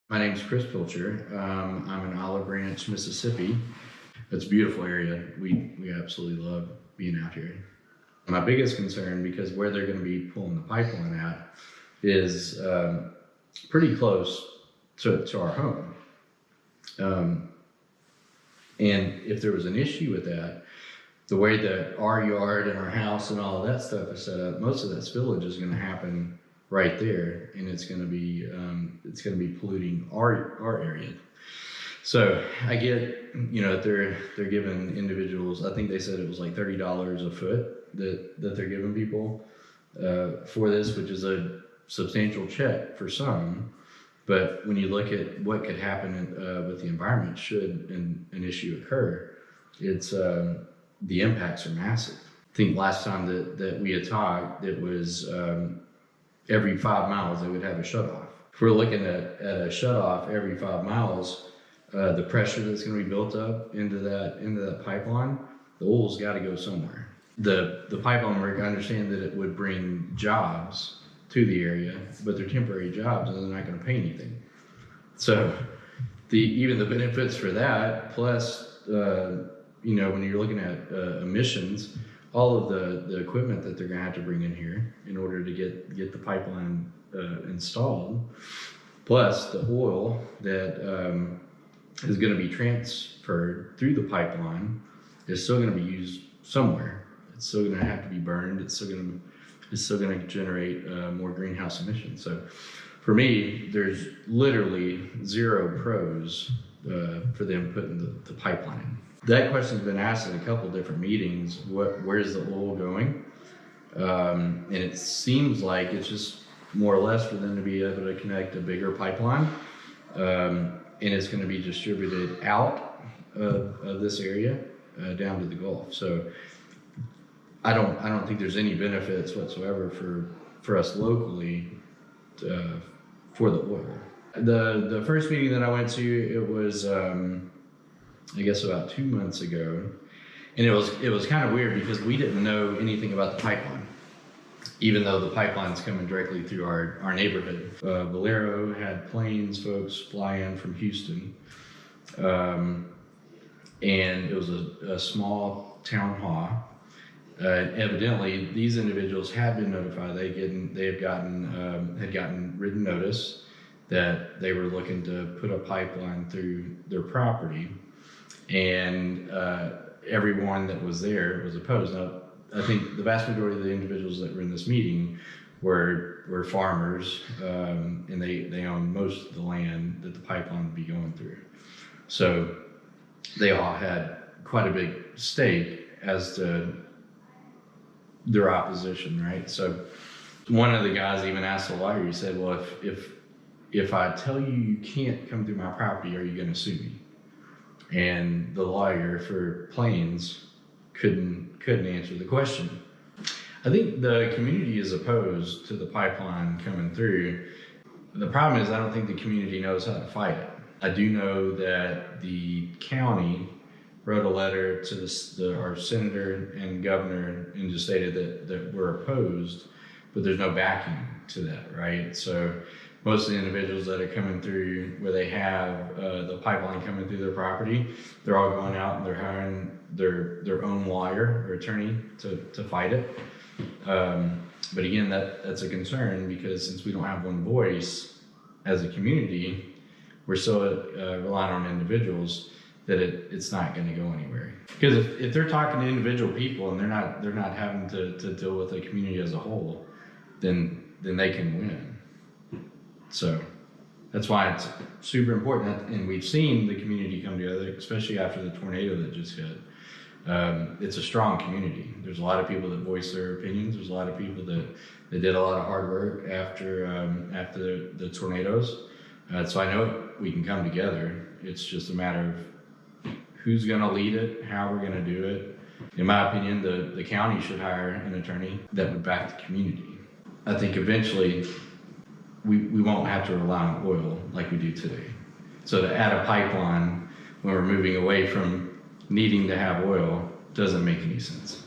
My name's Chris Pilcher. I'm in Olive Branch, Mississippi. It's a beautiful area. We absolutely love being out here. My biggest concern, because where they're going to be pulling the pipeline at is pretty close to our home. And if there was an issue with that, the way that our yard and our house and all of that stuff is set up, most of that spillage is going to happen right there, and it's going to be polluting our area. So I get, they're giving individuals, I think they said it was like $30 a foot that they're giving people for this, which is a substantial check for some. But when you look at what could happen with the environment should an issue occur, it's the impacts are massive. I think last time that we had talked, it was every 5 miles they would have a shutoff. If we're looking at a shutoff every 5 miles, the pressure that's going to be built up into that pipeline, the oil's got to go somewhere. The pipeline work, I understand that it would bring jobs to the area, but they're temporary jobs and they're not going to pay anything. So even the benefits for that, plus when you're looking at emissions, all of the equipment that they're going to have to bring in here in order to get the pipeline installed, plus the oil that is going to be transferred through the pipeline is still going to be used somewhere. It's still going to have to be burned. It's still going to generate more greenhouse emissions. So for me, there's literally zero pros for them putting the pipeline in. That question's been asked in a couple different meetings. Where's the oil going? And it seems like it's just more or less for them to be able to connect a bigger pipeline, and it's going to be distributed out of this area down to the Gulf. So I don't think there's any benefits whatsoever for us locally for the oil. The first meeting that I went to, it was I guess about 2 months ago, and it was kind of weird because we didn't know anything about the pipeline, even though the pipeline's coming directly through our neighborhood. Valero had planes folks fly in from Houston, and it was a small town hall. Evidently, these individuals had been notified. Had gotten written notice that they were looking to put a pipeline through their property, and everyone that was there was opposed. Now, I think the vast majority of the individuals that were in this meeting were farmers, and they own most of the land that the pipeline would be going through. So they all had quite a big stake as to their opposition, right? So one of the guys even asked the lawyer, he said, well, if I tell you can't come through my property, are you going to sue me? And the lawyer for Plains couldn't answer the question. I think the community is opposed to the pipeline coming through. The problem is I don't think the community knows how to fight it. I do know that the county wrote a letter to our senator and governor and just stated that we're opposed, but there's no backing to that, right? So most of the individuals that are coming through where they have the pipeline coming through their property, they're all going out and they're hiring their own lawyer or attorney to fight it. But again, that's a concern because since we don't have one voice as a community, we're so relying on individuals that it's not going to go anywhere. Because if they're talking to individual people and they're not having to deal with the community as a whole, then they can win. So that's why it's super important, and we've seen the community come together, especially after the tornado that just hit. It's a strong community. There's a lot of people that voice their opinions. There's a lot of people that did a lot of hard work after the tornadoes. So I know we can come together. It's just a matter of who's going to lead it, how we're going to do it. In my opinion, the county should hire an attorney that would back the community. I think eventually we won't have to rely on oil like we do today. So to add a pipeline when we're moving away from needing to have oil doesn't make any sense.